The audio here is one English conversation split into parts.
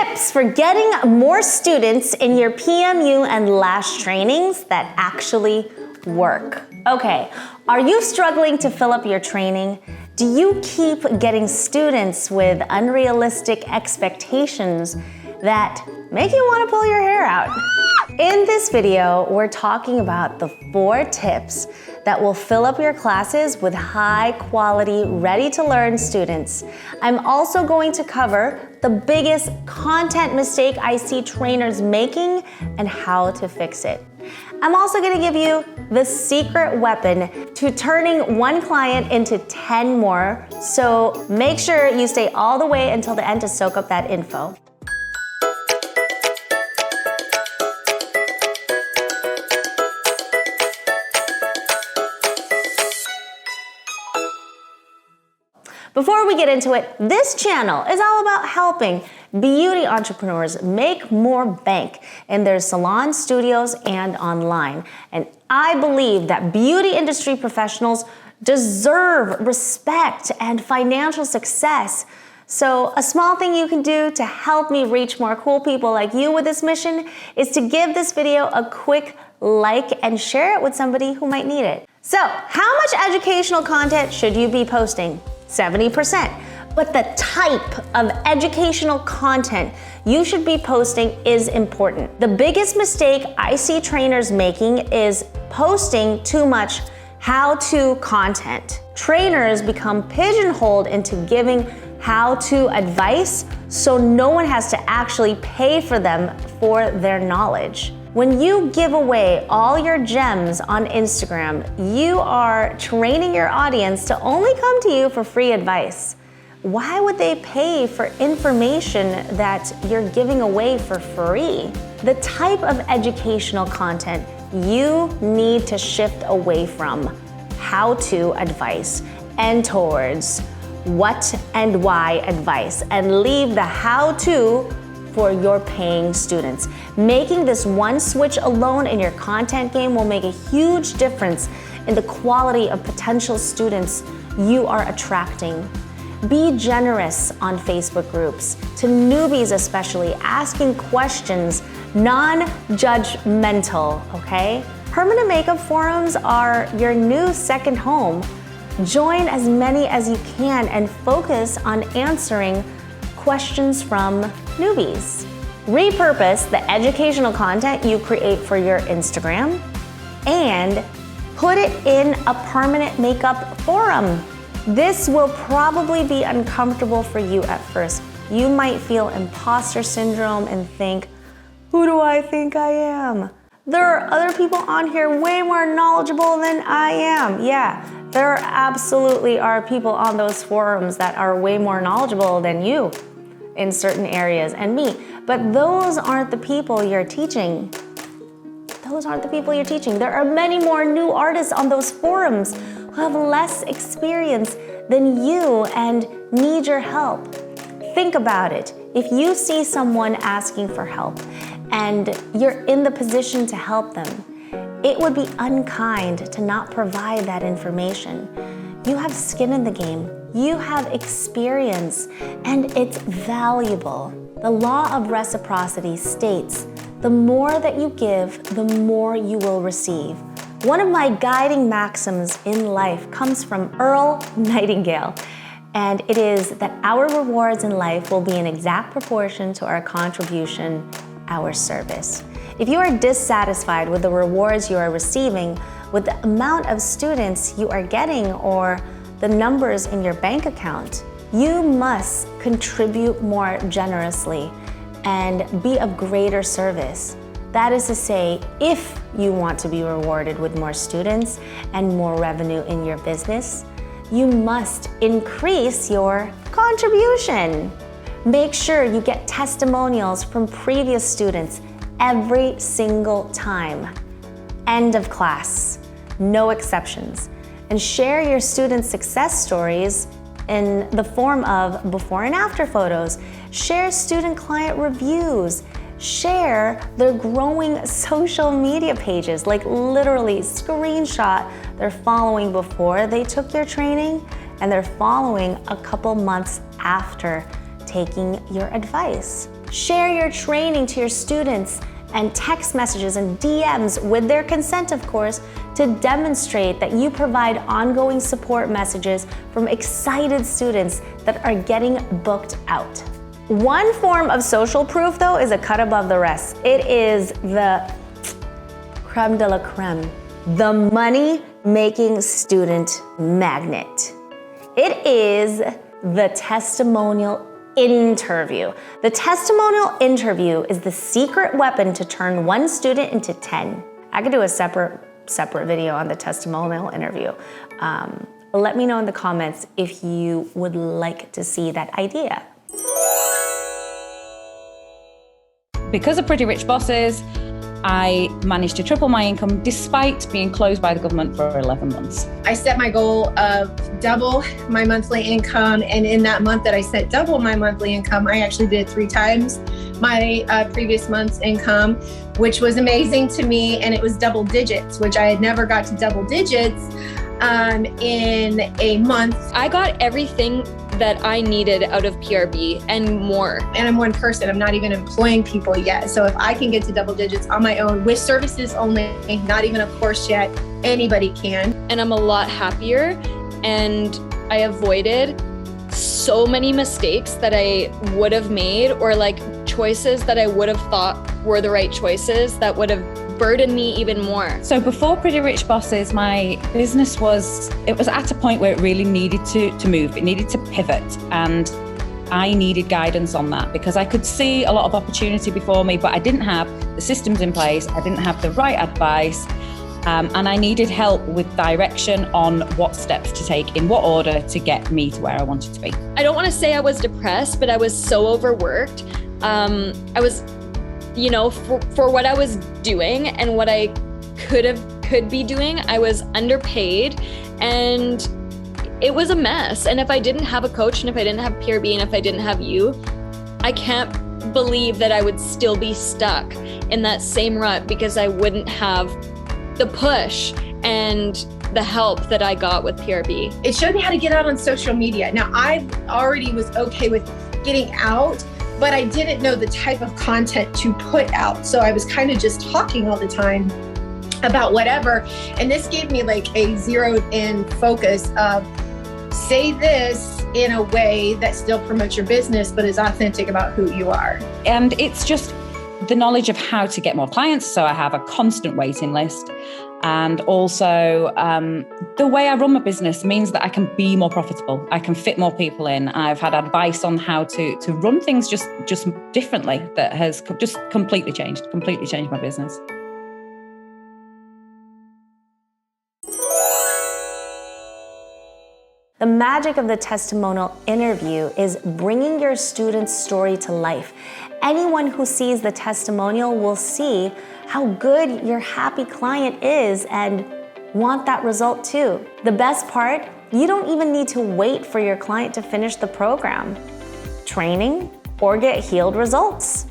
Tips for getting more students in your PMU and LASH trainings that actually work. Okay, are you struggling to fill up your training? Do you keep getting students with unrealistic expectations that make you want to pull your hair out? In this video, we're talking about the 4 tips that will fill up your classes with high quality, ready to learn students. I'm also going to cover the biggest content mistake I see trainers making and how to fix it. I'm also going to give you the secret weapon to turning 1 client into 10 more, so make sure you stay all the way until the end to soak up that info. Before we get into it, this channel is all about helping beauty entrepreneurs make more bank in their salon, studios, and online. And I believe that beauty industry professionals deserve respect and financial success. So a small thing you can do to help me reach more cool people like you with this mission is to give this video a quick like and share it with somebody who might need it. So, how much educational content should you be posting? 70%. But the type of educational content you should be posting is important. The biggest mistake I see trainers making is posting too much how-to content. Trainers become pigeonholed into giving how-to advice, so no one has to actually pay for them for their knowledge. When you give away all your gems on Instagram, you are training your audience to only come to you for free advice. Why would they pay for information that you're giving away for free? The type of educational content you need to shift away from how-to advice and towards what and why advice, and leave the how-to for your paying students. Making this one switch alone in your content game will make a huge difference in the quality of potential students you are attracting. Be generous on Facebook groups, to newbies especially, asking questions, non-judgmental, okay? Permanent makeup forums are your new second home. Join as many as you can and focus on answering questions from newbies. Repurpose the educational content you create for your Instagram and put it in a permanent makeup forum. This will probably be uncomfortable for you at first. You might feel imposter syndrome and think, who do I think I am? There are other people on here way more knowledgeable than I am. Yeah, there absolutely are people on those forums that are way more knowledgeable than you in certain areas, and me. But those aren't the people you're teaching. Those aren't the people you're teaching. There are many more new artists on those forums who have less experience than you and need your help. Think about it. If you see someone asking for help and you're in the position to help them, it would be unkind to not provide that information. You have skin in the game. You have experience, and it's valuable. The law of reciprocity states, the more that you give, the more you will receive. One of my guiding maxims in life comes from Earl Nightingale, and it is that our rewards in life will be in exact proportion to our contribution, our service. If you are dissatisfied with the rewards you are receiving, with the amount of students you are getting, or the numbers in your bank account, you must contribute more generously and be of greater service. That is to say, if you want to be rewarded with more students and more revenue in your business, you must increase your contribution. Make sure you get testimonials from previous students every single time. End of class, no exceptions. And share your students' success stories in the form of before and after photos. Share student-client reviews. Share their growing social media pages, like literally screenshot their following before they took your training and their following a couple months after taking your advice. Share your training to your students and text messages and DMs with their consent, of course, to demonstrate that you provide ongoing support messages from excited students that are getting booked out. One form of social proof, though, is a cut above the rest. It is the creme de la creme, the money-making student magnet. It is the testimonial interview. The testimonial interview is the secret weapon to turn one student into 10. I could do a separate video on the testimonial interview. Let me know in the comments if you would like to see that idea. Because of Pretty Rich Bosses, I managed to triple my income despite being closed by the government for 11 months. I set my goal of double my monthly income, and in that month that I set double my monthly income, I actually did 3 times my previous month's income, which was amazing to me, and it was double digits, which I had never got to double digits in a month. I got everything that I needed out of PRB and more. And I'm one person, I'm not even employing people yet. So if I can get to double digits on my own with services only, not even a course yet, anybody can. And I'm a lot happier, and I avoided so many mistakes that I would have made, or like choices that I would have thought were the right choices that would have burdened me even more. So before Pretty Rich Bosses, my business was at a point where it really needed to move. It needed to pivot, and I needed guidance on that because I could see a lot of opportunity before me, but I didn't have the systems in place. I didn't have the right advice, and I needed help with direction on what steps to take, in what order to get me to where I wanted to be. I don't want to say I was depressed, but I was so overworked. I was, for what I was doing and what I could be doing, I was underpaid, and it was a mess. And if I didn't have a coach, and if I didn't have PRB, and if I didn't have you, I can't believe that I would still be stuck in that same rut because I wouldn't have the push and the help that I got with PRB. It showed me how to get out on social media. Now, I already was okay with getting out, but I didn't know the type of content to put out. So I was kind of just talking all the time about whatever. And this gave me like a zeroed in focus of say this in a way that still promotes your business, but is authentic about who you are. And it's just the knowledge of how to get more clients. So I have a constant waiting list. And also the way I run my business means that I can be more profitable. I can fit more people in. I've had advice on how to run things just differently that has just completely changed my business. The magic of the testimonial interview is bringing your student's story to life. Anyone who sees the testimonial will see how good your happy client is and want that result too. The best part, you don't even need to wait for your client to finish the program, training, or get healed results.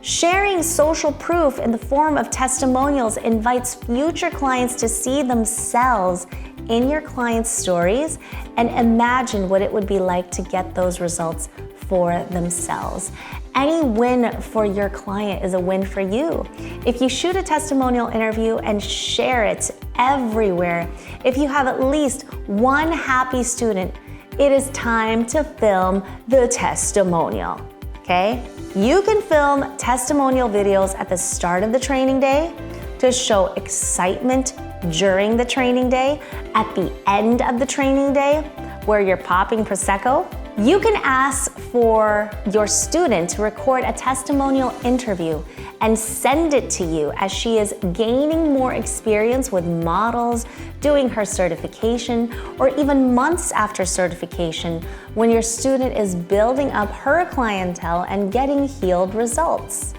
Sharing social proof in the form of testimonials invites future clients to see themselves in your clients' stories and imagine what it would be like to get those results for themselves. Any win for your client is a win for you. If you shoot a testimonial interview and share it everywhere, if you have at least one happy student, it is time to film the testimonial, okay? You can film testimonial videos at the start of the training day to show excitement during the training day, at the end of the training day, where you're popping Prosecco. You can ask for your student to record a testimonial interview and send it to you as she is gaining more experience with models, doing her certification, or even months after certification when your student is building up her clientele and getting healed results.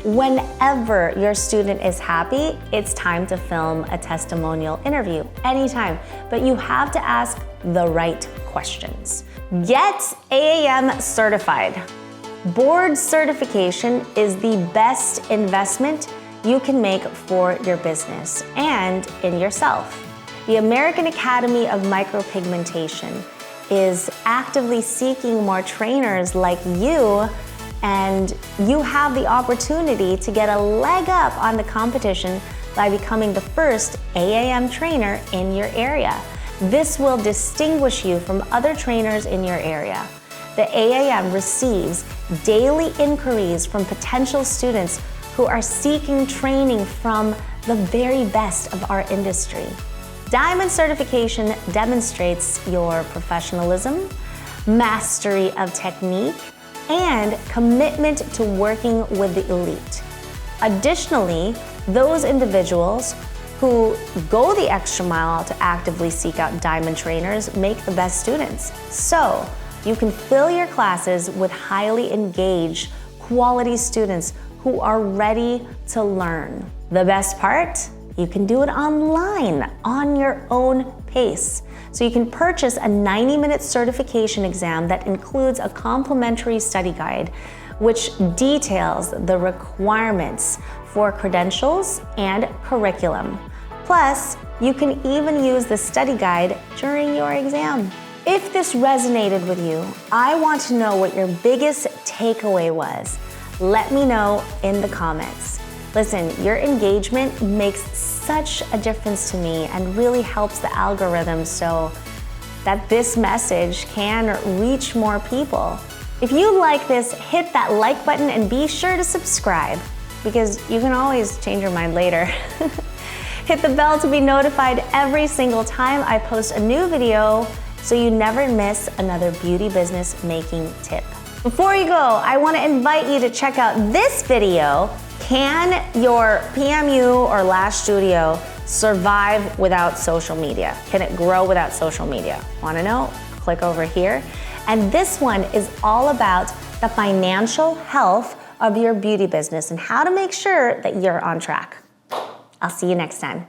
Whenever your student is happy, it's time to film a testimonial interview, anytime, but you have to ask the right questions. Get AAM certified. Board certification is the best investment you can make for your business and in yourself. The American Academy of Micropigmentation is actively seeking more trainers like you and you have the opportunity to get a leg up on the competition by becoming the first AAM trainer in your area. This will distinguish you from other trainers in your area. The AAM receives daily inquiries from potential students who are seeking training from the very best of our industry. Diamond certification demonstrates your professionalism, mastery of technique, and commitment to working with the elite. Additionally, those individuals who go the extra mile to actively seek out diamond trainers make the best students. So you can fill your classes with highly engaged, quality students who are ready to learn. The best part? You can do it online on your own pace. So you can purchase a 90-minute certification exam that includes a complimentary study guide, which details the requirements for credentials and curriculum. Plus, you can even use the study guide during your exam. If this resonated with you, I want to know what your biggest takeaway was. Let me know in the comments. Listen, your engagement makes such a difference to me and really helps the algorithm so that this message can reach more people. If you like this, hit that like button and be sure to subscribe because you can always change your mind later. Hit the bell to be notified every single time I post a new video so you never miss another beauty business making tip. Before you go, I want to invite you to check out this video. Can your PMU or lash studio survive without social media? Can it grow without social media? Want to know? Click over here. And this one is all about the financial health of your beauty business and how to make sure that you're on track. I'll see you next time.